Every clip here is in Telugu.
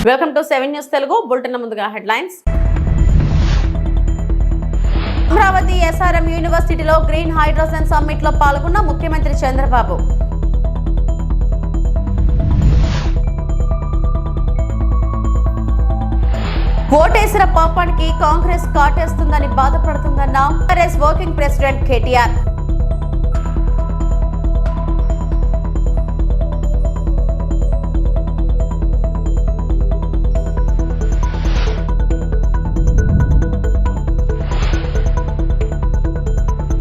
Welcome to 7 news Telugu bulletin. ముందుగా హెడ్లైన్స్. అమరావతి ఎస్ఆర్ఎం యూనివర్సిటీలో గ్రీన్ హైడ్రోజన్ సమ్మిట్ లో పాల్గొన్న ముఖ్యమంత్రి చంద్రబాబు. ఓటేసిన పాపానికి కాంగ్రెస్ కాటేస్తుందని బాధపడుతుందన్న TRS working president KTR.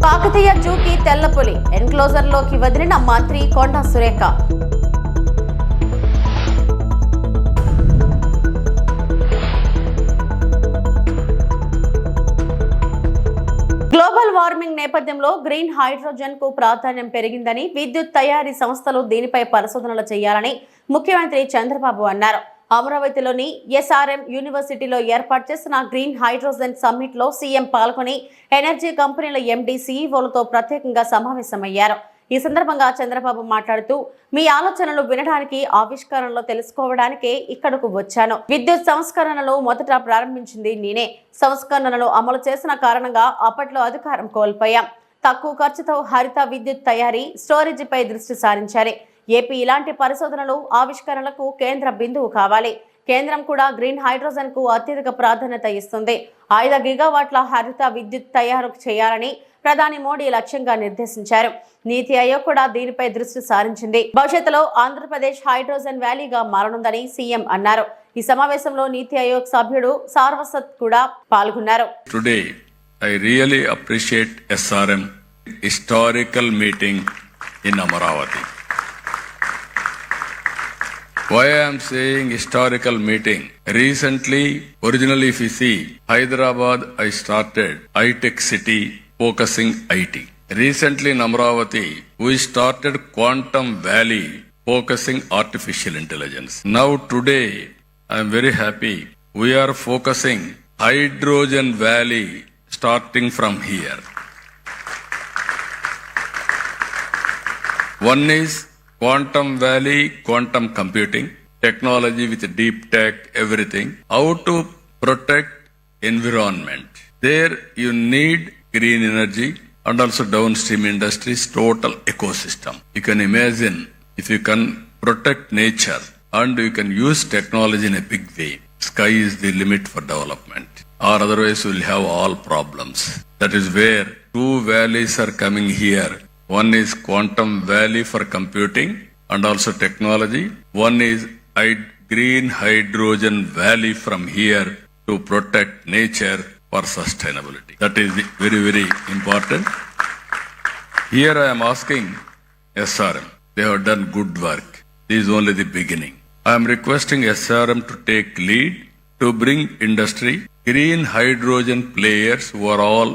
Kakatiya జూకి తెల్లపులి ఎన్క్లోజర్ లోకి వదిలిన మంత్రి కొండా సురేఖ. గ్లోబల్ వార్మింగ్ నేపథ్యంలో గ్రీన్ హైడ్రోజన్ కు ప్రాధాన్యం పెరిగిందని, విద్యుత్ తయారీ సంస్థలు దీనిపై పరిశోధనలు చేయాలని ముఖ్యమంత్రి చంద్రబాబు అన్నారు. అమరావతిలోని ఎస్ఆర్ఎం యూనివర్సిటీలో ఏర్పాటు చేసిన గ్రీన్ హైడ్రోజన్ సమ్మిట్ లో సీఎం పాల్గొని ఎనర్జీ కంపెనీల ఎండీ, సీఈఓలతో ప్రత్యేకంగా సమావేశమయ్యారు. ఈ సందర్భంగా చంద్రబాబు మాట్లాడుతూ, మీ ఆలోచనలు వినడానికి, ఆవిష్కరణలు తెలుసుకోవడానికే ఇక్కడకు వచ్చాను. విద్యుత్ సంస్కరణలు మొదట ప్రారంభించింది నేనే. సంస్కరణలు అమలు చేసిన కారణంగా అప్పట్లో అధికారం కోల్పోయాం. తక్కువ ఖర్చుతో హరిత విద్యుత్ తయారీ, స్టోరేజీపై దృష్టి సారించాలి. ఏపీ ఇలాంటి పరిశోధనలు, ఆవిష్కరణలకు కేంద్ర బిందువు కావాలి. కేంద్రం కూడా గ్రీన్ హైడ్రోజన్ కు అత్యధిక ప్రాధాన్యత ఇస్తుంది. 5 గిగావాట్ల హరిత విద్యుత్ తయారు చేయాలని ప్రధాని మోడీ లక్ష్యంగా నిర్దేశించారు. నీతి ఆయోగ్ కూడా దీనిపై దృష్టి సారించింది. భవిష్యత్తులో ఆంధ్రప్రదేశ్ హైడ్రోజన్ వ్యాలీగా మారనుందని సీఎం అన్నారు. ఈ సమావేశంలో నీతి ఆయోగ్ సభ్యుడు సార్వసత్ కూడా పాల్గొన్నారు. Today, I really appreciate SRM historical meeting in Amaravati. Why I am saying historical meeting? Recently, originally if you see, Hyderabad I started high-tech city focusing IT. Recently in Amaravati, we started Quantum Valley focusing artificial intelligence. Now today, I am very happy. We are focusing Hydrogen Valley starting from here. One is Quantum Valley, quantum computing, technology with deep tech, everything. How to protect environment. There you need green energy and also downstream industries, total ecosystem. You can imagine if you can protect nature and you can use technology in a big way, sky is the limit for development. Or otherwise we'll have all problems. That is where 2 valleys are coming here. One is Quantum Valley for computing and also technology. One is Green Hydrogen Valley from here to protect nature for sustainability. That is very, very important. Here I am asking SRM. They have done good work. This is only the beginning. I am requesting SRM to take lead to bring industry, green hydrogen players who are all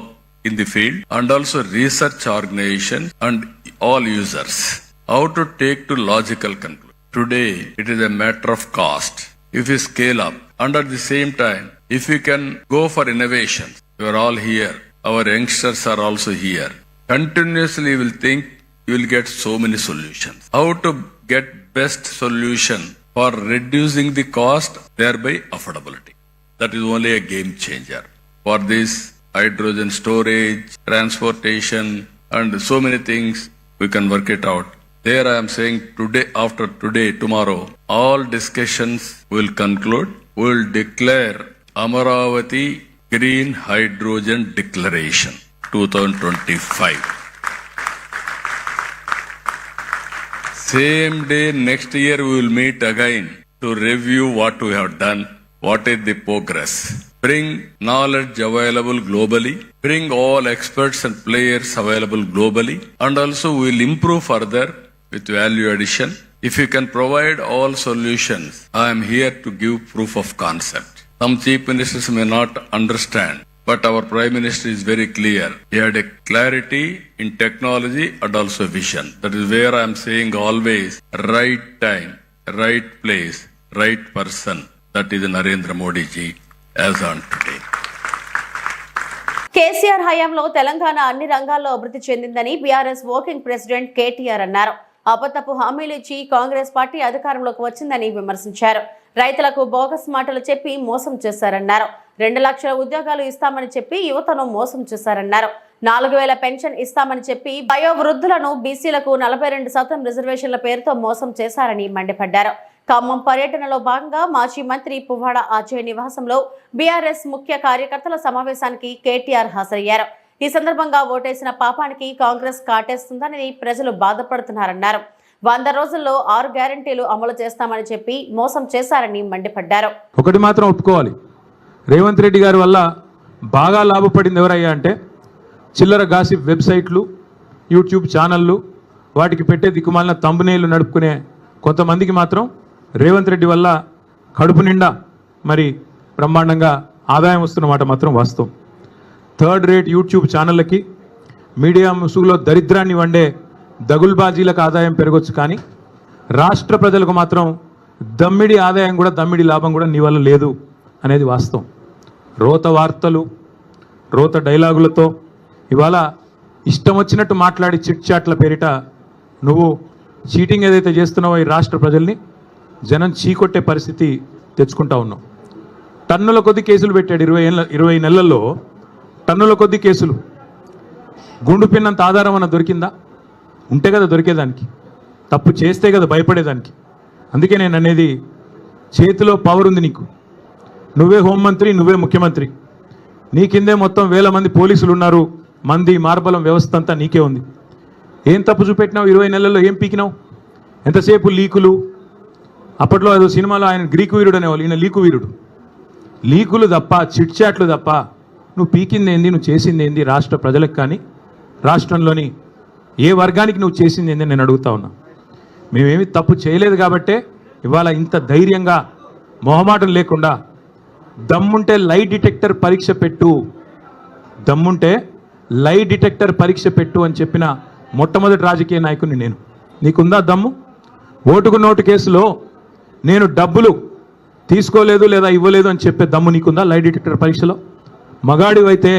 in the field, and also research organizations and all users. How to take to logical conclusion. Today, it is a matter of cost. If you scale up, and at the same time, if you can go for innovations, you are all here. Our youngsters are also here. Continuously, you will think you will get so many solutions. How to get best solution for reducing the cost, thereby affordability. That is only a game changer. For this, hydrogen storage, transportation, and so many things, we can work it out. There I am saying today, after today, tomorrow, all discussions will conclude. We will declare Amaravati Green Hydrogen Declaration 2025. Same day, next year, we will meet again to review what we have done, what is the progress. Bring knowledge available globally, bring all experts and players available globally, and also we will improve further with value addition. If you can provide all solutions, I am here to give proof of concept. Some chief ministers may not understand, but our Prime Minister is very clear. He had a clarity in technology and also vision. That is where I am saying always, right time, right place, right person. That is Narendra Modi ji. As on today. KCR హయాంలో తెలంగాణ అన్ని రంగాల్లో అభివృద్ధి చెందిందని బీఆర్ఎస్ వర్కింగ్ ప్రెసిడెంట్ కేటీఆర్ అన్నారు. అబద్ధపు హామీలు ఇచ్చి కాంగ్రెస్ పార్టీ అధికారంలోకి వచ్చిందని విమర్శించారు. రైతులకు బోగస్ మాటలు చెప్పి మోసం చేశారన్నారు. 2 లక్షల ఉద్యోగాలు ఇస్తామని చెప్పి యువతను మోసం చేశారన్నారు. 4,000 పెన్షన్ ఇస్తామని చెప్పి వయోవృద్ధులను బీసీలకు 42% రిజర్వేషన్ల పేరుతో మోసం చేశారని మండిపడ్డారు. ఖమ్మం పర్యటనలో భాగంగా మాజీ మంత్రి పువ్వాడ అజయ్ నివాసంలో బీఆర్ఎస్ ముఖ్య కార్యకర్తల సమావేశానికి కేటీఆర్ హాజరయ్యారు. ఈ సందర్భంగా ఓటేసిన పాపానికి కాంగ్రెస్ కాటేస్తుందని ప్రజలు బాధపడుతున్నారన్నారు. 100 రోజుల్లో 6 గ్యారంటీలు అమలు చేస్తామని చెప్పి మోసం చేశారని మండిపడ్డారు. ఒకటి మాత్రం ఒప్పుకోవాలి, రేవంత్ రెడ్డి గారి వల్ల బాగా లాభపడింది ఎవరయ్యా అంటే చిల్లర గాసిప్ వెబ్సైట్లు, యూట్యూబ్ ఛానళ్ళు, వాటికి పెట్టే దిక్కుమాలిన తంబనేళ్లు నడుపుకునే కొంతమందికి మాత్రం రేవంత్ రెడ్డి వల్ల కడుపు నిండా మరి బ్రహ్మాండంగా ఆదాయం వస్తున్నమాట మాత్రం వాస్తవం. 3rd రేట్ యూట్యూబ్ ఛానళ్ళకి, మీడియా ముసుగులో దరిద్రాన్ని వండే దగుల్బాజీలకు ఆదాయం పెరగొచ్చు, కానీ రాష్ట్ర ప్రజలకు మాత్రం దమ్మిడి ఆదాయం కూడా దమ్మిడి లాభం కూడా నీ వల్ల లేదు అనేది వాస్తవం. రోత వార్తలు, రోత డైలాగులతో ఇవాళ ఇష్టం వచ్చినట్టు మాట్లాడి చిట్ చాట్ల పేరిట నువ్వు చీటింగ్ ఏదైతే చేస్తున్నావో ఈ రాష్ట్ర ప్రజల్ని జనం చీకొట్టే పరిస్థితి తెచ్చుకుంటా ఉన్నావు. టన్నుల కొద్ది కేసులు పెట్టాడు 20 నెలల్లో, టన్నుల కొద్ది కేసులు. గుండు పిన్నంత ఆధారం అన్న దొరికిందా? ఉంటే కదా దొరికేదానికి, తప్పు చేస్తే కదా భయపడేదానికి. అందుకే నేను అనేది, చేతిలో పవర్ ఉంది నీకు, నువ్వే హోంమంత్రి, నువ్వే ముఖ్యమంత్రి, నీ కిందే మొత్తం 1000 మంది పోలీసులు ఉన్నారు, మంది మార్బలం వ్యవస్థ అంతా నీకే ఉంది. ఏం తప్పు చూపెట్టినావు? 20 నెలల్లో ఏం పీకినావు? ఎంతసేపు లీకులు. అప్పట్లో ఏదో సినిమాలో ఆయన గ్రీకు వీరుడు అనేవాళ్ళు, ఈయన లీకు వీరుడు. లీకులు తప్ప, చిట్ చాట్లు తప్ప నువ్వు పీకింది ఏంది, నువ్వు చేసింది ఏంది రాష్ట్ర ప్రజలకు కానీ రాష్ట్రంలోని ఏ వర్గానికి నువ్వు చేసింది ఏంది నేను అడుగుతా ఉన్నా. మేమేమి తప్పు చేయలేదు కాబట్టే ఇవాళ ఇంత ధైర్యంగా మొహమాటం లేకుండా దమ్ముంటే లై డిటెక్టర్ పరీక్ష పెట్టు, దమ్ముంటే లై డిటెక్టర్ పరీక్ష పెట్టు అని చెప్పిన మొట్టమొదటి రాజకీయ నాయకుడిని నేను. నీకుందా దమ్ము? ఓటుకు నోటు కేసులో నేను డబ్బులు తీసుకోలేదు లేదా ఇవ్వలేదు అని చెప్పే దమ్ము నీకుందా? లై డిటెక్టర్ పరీక్షలో మగాడివైతే,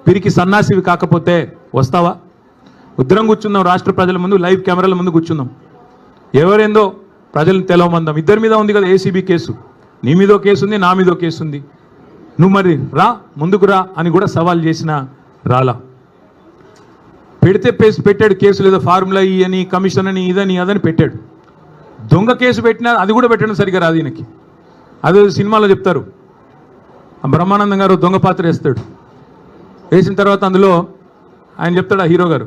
పిరికి సన్నాసివి కాకపోతే వస్తావా? ఉద్రం కూర్చుందాం, రాష్ట్ర ప్రజల ముందు లైవ్ కెమెరాల ముందు కూర్చుందాం, ఎవరేందో ప్రజలను తెలవమందాం. ఇద్దరి మీద ఉంది కదా ఏసీబీ కేసు, నీ మీదో కేసు ఉంది, నా మీదో కేసు ఉంది. నువ్వు మరి రా, ముందుకు రా అని కూడా సవాల్ చేసిన రాలా. పెడితే పెట్టాడు కేసులు, ఏదో ఫార్ములా ఈ అని, కమిషన్ అని, ఇదని అదని పెట్టాడు. దొంగ కేసు పెట్టినా అది కూడా పెట్టడం సరిగ్గా రాదు ఈయనకి. అదే సినిమాలో చెప్తారు, బ్రహ్మానందం గారు దొంగ పాత్ర వేస్తాడు, వేసిన తర్వాత అందులో ఆయన చెప్తాడు, ఆ హీరో గారు,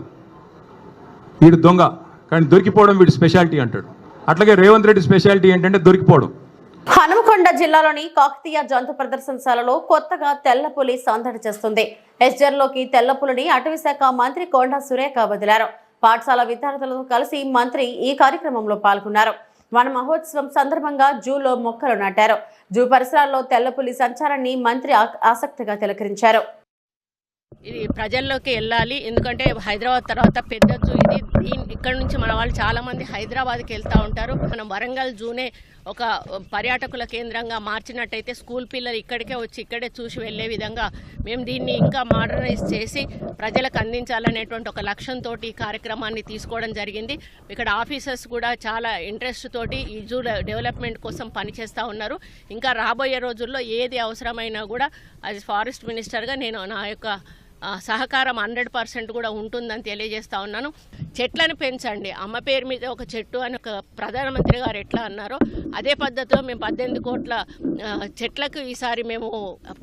వీడు దొంగ కానీ దొరికిపోవడం వీడి స్పెషాలిటీ అంటాడు. అట్లాగే రేవంత్ రెడ్డి స్పెషాలిటీ ఏంటంటే దొరికిపోవడం. హనుమకొండ జిల్లాలోని కాకతీయ జంతు ప్రదర్శనశాలలో కొత్తగా తెల్లపులి సందడి చేస్తుంది. ఎస్జర్లోకి తెల్లపులిని అటవీశాఖ మంత్రి కొండా సురేఖ వదిలారు. పాఠశాల విద్యార్థులతో కలిసి మంత్రి ఈ కార్యక్రమంలో పాల్గొన్నారు. వన మహోత్సవం సందర్భంగా జూలో మొక్కలు నాటారు. జూ పరిసరాల్లో తెల్లపులి సంచారాన్ని మంత్రి ఆసక్తిగా తిలకరించారు. ఇది ప్రజల్లోకి వెళ్ళాలి, ఎందుకంటే హైదరాబాద్ తర్వాత పెద్ద జూ ఇది. ఇక్కడ నుంచి మన వాళ్ళు చాలా మంది హైదరాబాద్కి వెళ్తూ ఉంటారు. మనం వరంగల్ జూనే ఒక పర్యాటకుల కేంద్రంగా మార్చినట్టయితే స్కూల్ పిల్లలు ఇక్కడికే వచ్చి ఇక్కడే చూసి వెళ్ళే విధంగా మేము దీన్ని ఇంకా మోడర్నైజ్ చేసి ప్రజలకు అందించాలనేటువంటి ఒక లక్ష్యంతో ఈ కార్యక్రమాన్ని తీసుకోవడం జరిగింది. ఇక్కడ ఆఫీసర్స్ కూడా చాలా ఇంట్రెస్ట్ తోటి ఈ జూ డెవలప్మెంట్ కోసం పనిచేస్తూ ఉన్నారు. ఇంకా రాబోయే రోజుల్లో ఏది అవసరమైనా కూడా యాజ్ ఫారెస్ట్ మినిస్టర్గా నేను నా యొక్క సహకారం 100% కూడా ఉంటుందని తెలియజేస్తా ఉన్నాను. చెట్లను పెంచండి, అమ్మ పేరు మీద ఒక చెట్టు అని ఒక ప్రధానమంత్రి గారు ఎట్లా అన్నారో అదే పద్ధతిలో మేము 18 కోట్ల చెట్లకు ఈసారి మేము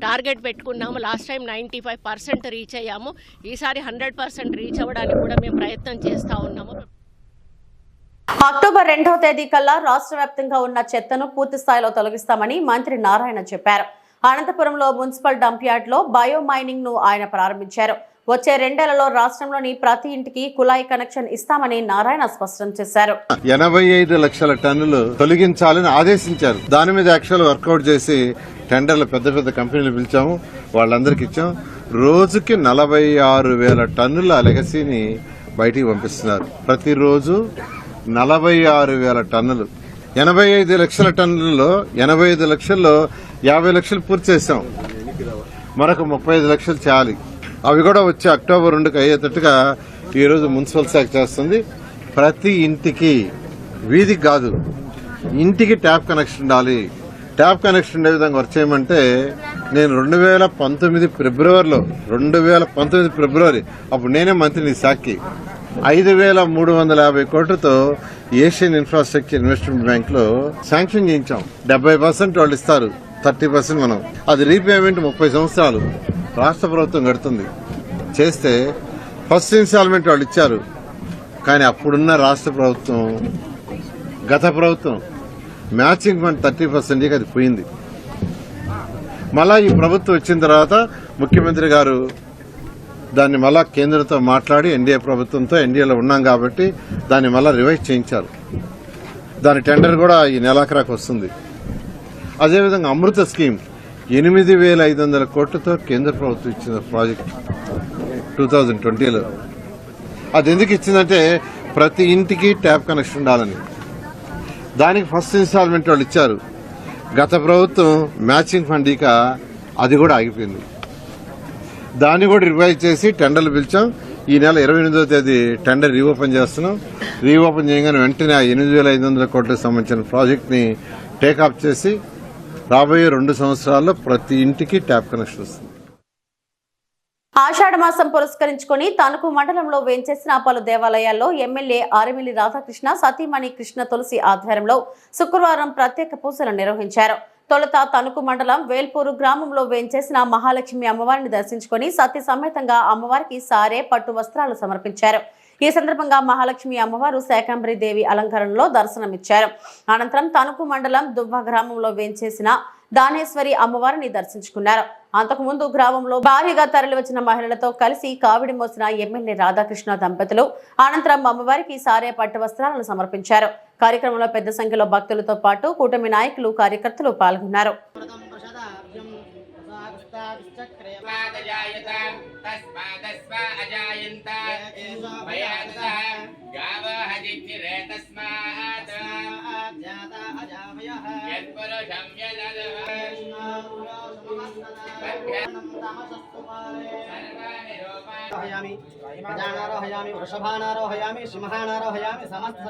టార్గెట్ పెట్టుకున్నాము. లాస్ట్ టైం 95% రీచ్ అయ్యాము. ఈసారి 100% రీచ్ అవ్వడానికి కూడా మేము ప్రయత్నం చేస్తూ ఉన్నాము. అక్టోబర్ 2వ తేదీ కల్లా రాష్ట్ర వ్యాప్తంగా ఉన్న చెత్తను పూర్తి స్థాయిలో తొలగిస్తామని మంత్రి నారాయణ చెప్పారు. అనంతపురంలో మున్సిపల్ డంప్ యార్డ్ లో బయో మైనింగ్ ను ఆయన ప్రారంభించారు. వచ్చే 2 నెలల్లో రాష్ట్రంలోని ప్రతి ఇంటికి కుళాయి కనెక్షన్ ఇస్తామని నారాయణ స్పష్టం చేశారు. 85 లక్షల టన్నులు తొలగించాలని ఆదేశించారు. దాని మీద యాక్చువల్ వర్కౌట్ చేసి టెండర్లు పెద్ద పెద్ద కంపెనీలు పిలిచాము, వాళ్ళందరికి ఇచ్చాం. రోజుకి 46,000 టన్నుల లెగసీని బయటికి పంపిస్తున్నారు. ప్రతిరోజు 46,000 టన్నులు. 85 లక్షల టన్నులలో 85 లక్షల్లో 50 లక్షలు పూర్తి చేశాం. మరొక 35 లక్షలు చేయాలి. అవి కూడా వచ్చి అక్టోబర్ 2కి అయ్యేటట్టుగా ఈరోజు మున్సిపల్ శాఖ చేస్తుంది. ప్రతి ఇంటికి, వీధికి కాదు, ఇంటికి ట్యాప్ కనెక్షన్ ఉండాలి. ట్యాప్ కనెక్షన్ ఉండే విధంగా వర్క్ చేయమంటే నేను 2019 ఫిబ్రవరి అప్పుడు నేనే మంత్రిని శాఖకి 5,350 కోట్లతో ఏషియన్ ఇన్ఫ్రాస్ట్రక్చర్ ఇన్వెస్ట్మెంట్ బ్యాంక్ లో శాంక్షన్ చేయించాం. 70% వాళ్ళు ఇస్తారు, 30% మనం. అది రీపేమెంట్ 30 సంవత్సరాలు రాష్ట్ర ప్రభుత్వం కడుతుంది. చేస్తే ఫస్ట్ ఇన్స్టాల్మెంట్ వాళ్ళు ఇచ్చారు. కానీ అప్పుడున్న రాష్ట్ర ప్రభుత్వం, గత ప్రభుత్వం మ్యాచింగ్ ఫండ్ 30% అది పోయింది. మళ్ళా ఈ ప్రభుత్వం వచ్చిన తర్వాత ముఖ్యమంత్రి గారు దాన్ని మళ్ళా కేంద్రంతో మాట్లాడి ఎన్డీఏ ప్రభుత్వంతో, ఎన్డీఏలో ఉన్నాం కాబట్టి దాన్ని మళ్ళా రివైజ్ చేయించారు. దాని టెండర్ కూడా ఈ నెలాఖరాకు వస్తుంది. అదేవిధంగా అమృత స్కీమ్ 8,500 కోట్లతో కేంద్ర ప్రభుత్వం ఇచ్చిన ప్రాజెక్ట్ 2020లో. అది ఎందుకు ఇచ్చిందంటే ప్రతి ఇంటికి ట్యాప్ కనెక్షన్ ఉండాలని. దానికి ఫస్ట్ ఇన్స్టాల్మెంట్ వాళ్ళు ఇచ్చారు. గత ప్రభుత్వం మ్యాచింగ్ ఫండ్ ఇక అది కూడా ఆగిపోయింది. దాన్ని కూడా రివైజ్ చేసి టెండర్లు పిలిచాం. ఈ నెల 28వ తేదీ టెండర్ రీఓపెన్ చేస్తున్నాం. రీఓపెన్ చేయగానే వెంటనే 8,500 కోట్లకు సంబంధించిన ప్రాజెక్ట్ ని టేకాఫ్ చేసి రాబోయే 2 సంవత్సరాల్లో ప్రతి ఇంటికి ట్యాప్ కనెక్షన్ వస్తుంది. ఆషాఢ మాసం పురస్కరించుకుని తణుకు మండలంలో వేంచేసిన పలు దేవాలయాల్లో ఎమ్మెల్యే ఆర్మిల్లి రాధాకృష్ణ, సతీమణి కృష్ణ తులసి ఆధ్వర్యంలో శుక్రవారం ప్రత్యేక పూజలు నిర్వహించారు. తొలుత తణుకు మండలం వేల్పూరు గ్రామంలో వేంచేసిన మహాలక్ష్మి అమ్మవారిని దర్శించుకుని సతీ సమేతంగా అమ్మవారికి సారే పట్టు వస్త్రాలు సమర్పించారు. ఈ సందర్భంగా మహాలక్ష్మి అమ్మవారు శాకంబరి దేవి అలంకరణలో దర్శనమిచ్చారు. అనంతరం తణుకు మండలం దువ్వ గ్రామంలో వేంచేసిన దానేశ్వరి అమ్మవారిని దర్శించుకున్నారు. అంతకుముందు గ్రామంలో భారీగా తరలివచ్చిన మహిళలతో కలిసి కావిడి మోసిన ఎమ్మెల్యే రాధాకృష్ణ దంపతులు అనంతరం అమ్మవారికి సారే పట్టు వస్త్రాలను సమర్పించారు. కార్యక్రమంలో పెద్ద సంఖ్యలో భక్తులతో పాటు కూటమి నాయకులు, కార్యకర్తలు పాల్గొన్నారు. ప్రజానారోహయామి, వృషభానారోహయామి, సింహానారోహయామి, సమస్త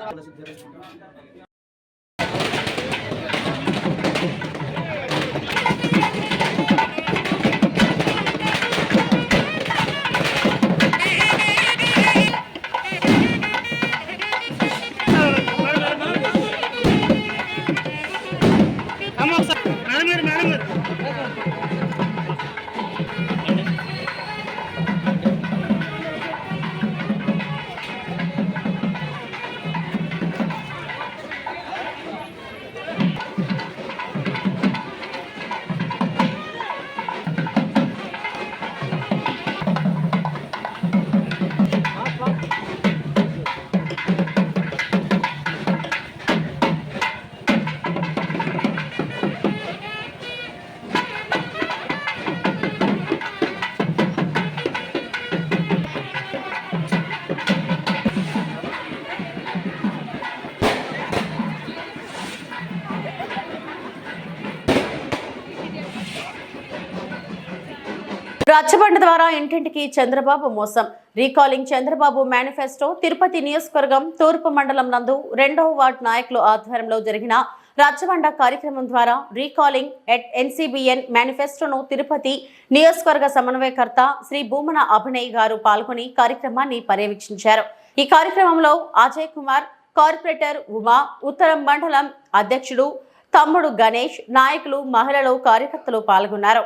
రచ్చబండ ద్వారా ఇంటింటికి చంద్రబాబు మోసం. Recalling Chandrababu manifesto. తిరుపతి నియోజకవర్గం తూర్పు మండలం నందు 2వ వార్డు నాయకుల ఆధ్వర్యంలో జరిగిన రచ్చబండ కార్యక్రమం ద్వారా రీకాలింగ్ ఎట్ ఎన్సీబీఎన్ మేనిఫెస్టోను తిరుపతి నియోజకవర్గ సమన్వయకర్త శ్రీ భూమన అభినయ్ గారు పాల్గొని కార్యక్రమాన్ని పర్యవేక్షించారు. ఈ కార్యక్రమంలో అజయ్ కుమార్, కార్పొరేటర్ ఉమా, ఉత్తరం మండలం అధ్యక్షుడు తమ్ముడు గణేష్, నాయకులు, మహిళలు, కార్యకర్తలు పాల్గొన్నారు.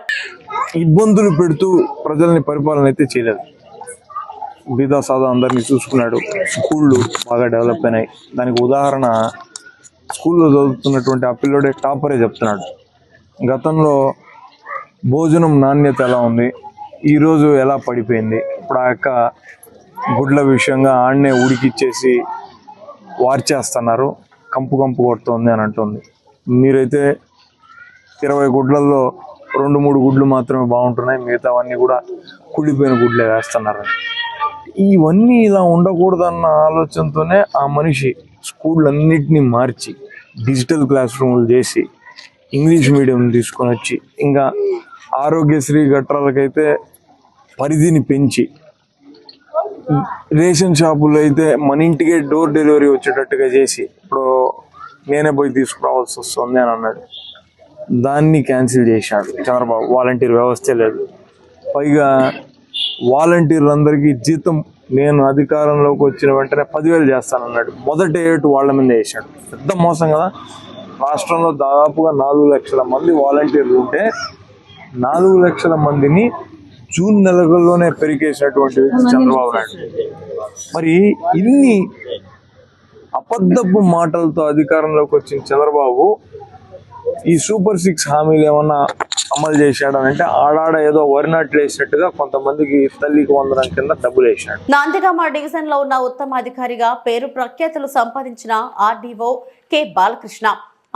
ఇబ్బందులు పెడుతూ ప్రజల్ని పరిపాలన అయితే చేయలేదు. బీదా సాదా అందరినీ చూసుకున్నాడు. స్కూళ్ళు బాగా డెవలప్ అయినాయి. దానికి ఉదాహరణ స్కూల్లో చదువుతున్నటువంటి ఆ పిల్లోడే టాపరే చెప్తున్నాడు. గతంలో భోజనం నాణ్యత ఎలా ఉంది, ఈరోజు ఎలా పడిపోయింది. ఇప్పుడు ఆ యొక్క గుడ్ల విషయంగా ఆడనే ఉడికిచ్చేసి వార్చేస్తున్నారు, కంపు కొడుతుంది అని అంటుంది. మీరైతే 20 గుడ్లలో 2-3 గుడ్లు మాత్రమే బాగుంటున్నాయి, మిగతావన్నీ కూడా కుళ్ళిపోయిన గుడ్లే వేస్తున్నారు. ఇవన్నీ ఇలా ఉండకూడదన్న ఆలోచనతోనే ఆ మనిషి స్కూళ్ళన్నిటినీ మార్చి డిజిటల్ క్లాస్ రూములు చేసి ఇంగ్లీష్ మీడియం తీసుకొని వచ్చి, ఇంకా ఆరోగ్యశ్రీ గట్రాలకైతే పరిధిని పెంచి, రేషన్ షాపులు అయితే మన ఇంటికే డోర్ డెలివరీ వచ్చేటట్టుగా చేసి ఇప్పుడు నేనే పోయి తీసుకురావాల్సి వస్తుంది అని అన్నాడు. దాన్ని క్యాన్సిల్ చేశాడు చంద్రబాబు. వాలంటీర్ వ్యవస్థే లేదు. పైగా వాలంటీర్లందరికీ జీతం నేను అధికారంలోకి వచ్చిన వెంటనే 10,000 చేస్తానన్నాడు. మొదటి ఏటు వాళ్ళ మీద వేసాడు. పెద్ద మోసం కదా. రాష్ట్రంలో దాదాపుగా 4 లక్షల మంది వాలంటీర్లు ఉంటే 4 లక్షల మందిని జూన్ నెలలోనే పెరిగేసినటువంటి వ్యక్తి చంద్రబాబు నాయుడు. మరి ఇన్ని అబద్ధపు మాటలతో అధికారంలోకి వచ్చిన చంద్రబాబు ఈ సూపర్ 6 హామీలు ఏమన్నా అమలు చేశాడనంటే ఆడాడ ఏదో వరి నాట్లు వేసినట్టుగా కొంతమందికి తల్లికి వందనం కింద డబ్బులు వేసాడు. నందిగామ డివిజన్ లో ఉన్న ఉత్తమ అధికారిగా పేరు ప్రఖ్యాతులు సంపాదించిన ఆర్డీఓ కె బాలకృష్ణ.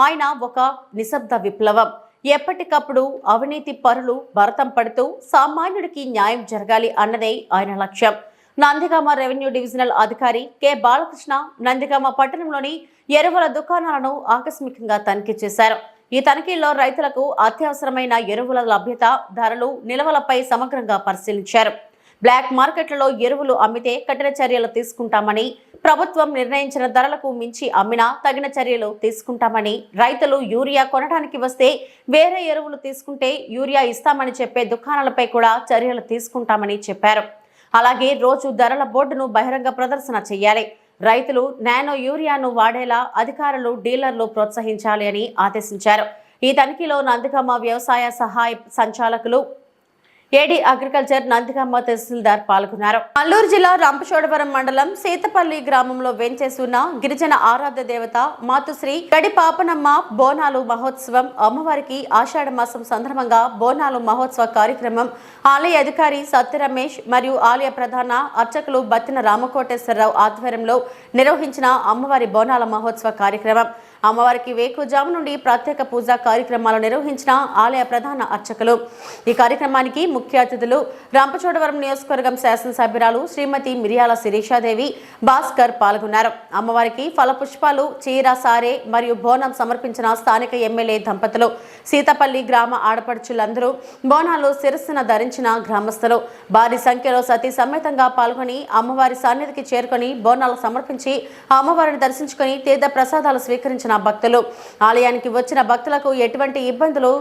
ఆయన ఒక నిశ్శబ్ద విప్లవం. ఎప్పటికప్పుడు అవినీతి పరులు భరతం పడుతూ సామాన్యుడికి న్యాయం జరగాలి అన్నదే ఆయన లక్ష్యం. నందిగామ రెవెన్యూ డివిజనల్ అధికారి కె బాలకృష్ణ నందిగామ పట్టణంలోని ఎరువుల దుకాణాలను ఆకస్మికంగా తనిఖీ చేశారు. ఈ తనిఖీల్లో రైతులకు అత్యవసరమైన ఎరువుల లభ్యత, ధరలు, నిల్వలపై సమగ్రంగా పరిశీలించారు. బ్లాక్ మార్కెట్లలో ఎరువులు అమ్మితే కఠిన చర్యలు తీసుకుంటామని, ప్రభుత్వం నిర్ణయించిన ధరలకు మించి అమ్మినా తగిన చర్యలు తీసుకుంటామని, రైతులు యూరియా కొనడానికి వస్తే వేరే ఎరువులు తీసుకుంటే యూరియా ఇస్తామని చెప్పే దుకాణాలపై కూడా చర్యలు తీసుకుంటామని చెప్పారు. అలాగే రోజు ధరల బోర్డును బహిరంగ ప్రదర్శన చేయాలి. రైతులు నానో యూరియాను వాడేలా అధికారులు, డీలర్లు ప్రోత్సహించాలి అని ఆదేశించారు. ఈ తనిఖీలో నందిగామ వ్యవసాయ సహాయ సంచాలకులు, ఏడీ అగ్రికల్చర్, నందిగామ తహసీల్దార్ పాల్గొన్నారు. అల్లూరు జిల్లా రంపచోడవరం మండలం సీతపల్లి గ్రామంలో వేంచేసి ఉన్న గిరిజన ఆరాధ్య దేవత మాతుశ్రీ గడి పాపనమ్మ బోనాలు మహోత్సవం. అమ్మవారికి ఆషాఢ మాసం సందర్భంగా బోనాలు మహోత్సవ కార్యక్రమం ఆలయ అధికారి సత్య రమేష్ మరియు ఆలయ ప్రధాన అర్చకులు బత్తిన రామకోటేశ్వరరావు ఆధ్వర్యంలో నిర్వహించిన అమ్మవారి బోనాల మహోత్సవ కార్యక్రమం. అమ్మవారికి వేకుజాము నుండి ప్రత్యేక పూజా కార్యక్రమాలు నిర్వహించిన ఆలయ ప్రధాన అర్చకులు. ఈ కార్యక్రమానికి ముఖ్య అతిథులు రంపచోడవరం నియోజకవర్గం శాసనసభ్యురాలు శ్రీమతి మిరియాల శిరీషాదేవి, భాస్కర్ పాల్గొన్నారు. అమ్మవారికి ఫలపుష్పాలు, చీర, సారే మరియు బోనం సమర్పించిన స్థానిక ఎమ్మెల్యే దంపతులు, సీతపల్లి గ్రామ ఆడపడుచులందరూ, బోనాలు శిరస్సున ధరించిన గ్రామస్తులు భారీ సంఖ్యలో సతీ సమేతంగా పాల్గొని అమ్మవారి సన్నిధికి చేరుకొని బోనాలు సమర్పించి అమ్మవారిని దర్శించుకొని తీర్థ ప్రసాదాలు స్వీకరించిన భక్తులు. ఆలయానికి వచ్చిన భక్తులకు ఎటువంటి ఇబ్బందులు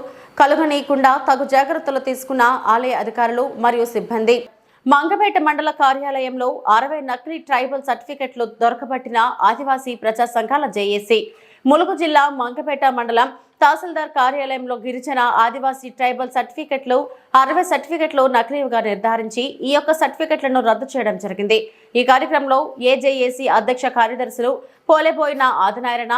కలుగనీయకుండా తగు జాగ్రత్తలు తీసుకున్న ఆలయ అధికారులు మరియు సిబ్బంది. మంగపేట మండల కార్యాలయంలో 60 నకిలీ ట్రైబల్ సర్టిఫికెట్లు దొరకబట్టిన ఆదివాసీ ప్రజా సంఘాల జేఏసీ. ములుగు జిల్లా మంగపేట మండలం తహసీల్దార్ కార్యాలయంలో గిరిజన ఆదివాసీ ట్రైబల్ సర్టిఫికెట్లు 60 సర్టిఫికెట్లు నకిలీగా నిర్ధారించి ఈ యొక్క సర్టిఫికెట్లను రద్దు చేయడం జరిగింది. ఈ కార్యక్రమంలో ఏజేఏసీ అధ్యక్ష కార్యదర్శులు పోలేబోయిన ఆదినారాయణ,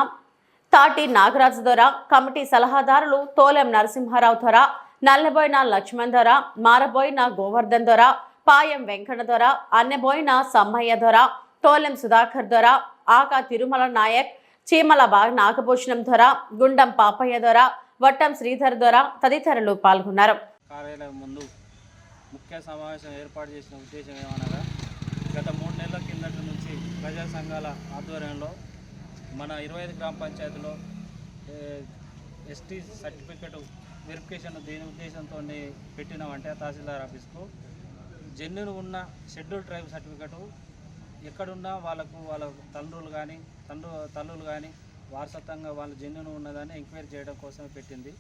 తాటి నాగరాజు దొర, కమిటీ సలహాదారులు తోలెం నరసింహారావు దొర, నల్లబోయిన లక్ష్మణ్ దొర, మారబోయిన గోవర్ధన్ దొర, పాయం వెంకట దొర, అన్నెబోయిన సమ్మయ్య దొర, తోలెం సుధాకర్ దొర, ఆకా తిరుమల నాయక్, చీమల నాగభూషణం దొర, గుండం పాపయ్య దొర, వట్టం శ్రీధర్ దొర తదితరులు పాల్గొన్నారు. కార్యాలయం ముందు ముఖ్య సమావేశం ఏర్పాటు చేసిన ఉద్దేశం ఏమనగా, గత 3 నెలల కిందటి నుంచి ప్రజా సంఘాల ఆధ్వర్యంలో మన 25 గ్రామ పంచాయతీలో ఎస్టీ సర్టిఫికెట్ వెరిఫికేషన్ దేని ఉద్దేశంతో పెట్టినామంటే తహసీల్దార్ ఆఫీస్కు జెన్యున్ ఉన్న షెడ్యూల్ ట్రైబ్ సర్టిఫికెట్ ఎక్కడున్నా వాళ్ళకు వాళ్ళ తల్లులు కానీ వారసత్వంగా వాళ్ళ జెన్యున్ ఉన్నదాన్ని ఎంక్వైరీ చేయడం కోసమే పెట్టింది.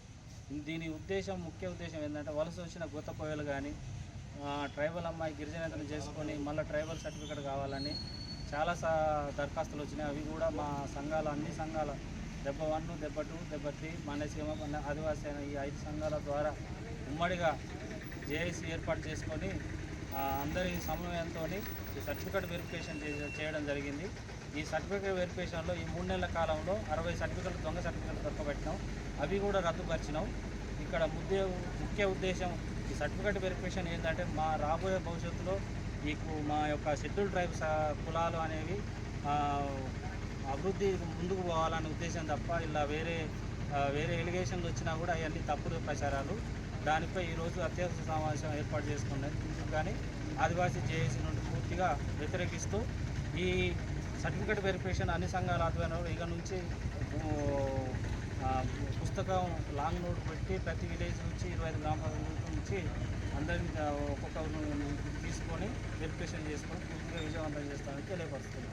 దీని ముఖ్య ఉద్దేశం ఏంటంటే వలస వచ్చిన గుత్త కోయలు కానీ ట్రైబల్ అమ్మాయి గిరిజనేతలు చేసుకొని మళ్ళీ ట్రైబల్ సర్టిఫికెట్ కావాలని చాలా దరఖాస్తులు వచ్చినాయి. అవి కూడా మా సంఘాలు, అన్ని సంఘాల 71, 72, 73 మానేసీమ ఆదివాసీ అయిన ఈ 5 సంఘాల ద్వారా ఉమ్మడిగా జేఏసీ ఏర్పాటు చేసుకొని అందరి సమన్వయంతో ఈ సర్టిఫికెట్ వెరిఫికేషన్ చేయడం జరిగింది. ఈ సర్టిఫికెట్ వెరిఫికేషన్లో ఈ 3 నెలల కాలంలో 60 సర్టిఫికెట్లు దొంగ సర్టిఫికెట్లు దొరకబెట్టినాం. అవి కూడా రద్దుపరిచినాం. ఇక్కడ ముఖ్య ఉద్దేశం ఈ సర్టిఫికెట్ వెరిఫికేషన్ ఏంటంటే మా రాబోయే భవిష్యత్తులో మా యొక్క షెడ్యూల్ ట్రైబ్ కులాలు అనేవి అభివృద్ధి ముందుకు పోవాలనే ఉద్దేశం తప్ప ఇలా వేరే ఎలిగేషన్లు వచ్చినా కూడా అవన్నీ తప్పుడు ప్రచారాలు. దానిపై ఈరోజు అత్యవసర సమావేశం ఏర్పాటు చేసుకున్నది. ఇందుకు కానీ ఆదివాసీ జేఏసీ నుండి పూర్తిగా వ్యతిరేకిస్తూ ఈ సర్టిఫికెట్ వెరిఫికేషన్ అన్ని సంఘాల ఆధ్వర్యంలో ఇక నుంచి పుస్తకం లాంగ్ నోట్ పెట్టి ప్రతి విలేజ్ నుంచి 25 గ్రామాల నుంచి అందరినీ ఒక్కొక్క తీసుకొని వెరిఫికేషన్ చేసుకొని పూర్తిగా విజయవంతం చేస్తామని తెలియపరుస్తుంది.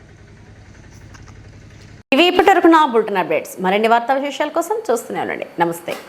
ఇవి ఇప్పటివరకు నా బులెటిన్ అప్డేట్స్. మరిన్ని వార్తా విశేషాల కోసం చూస్తూనే ఉండండి. నమస్తే.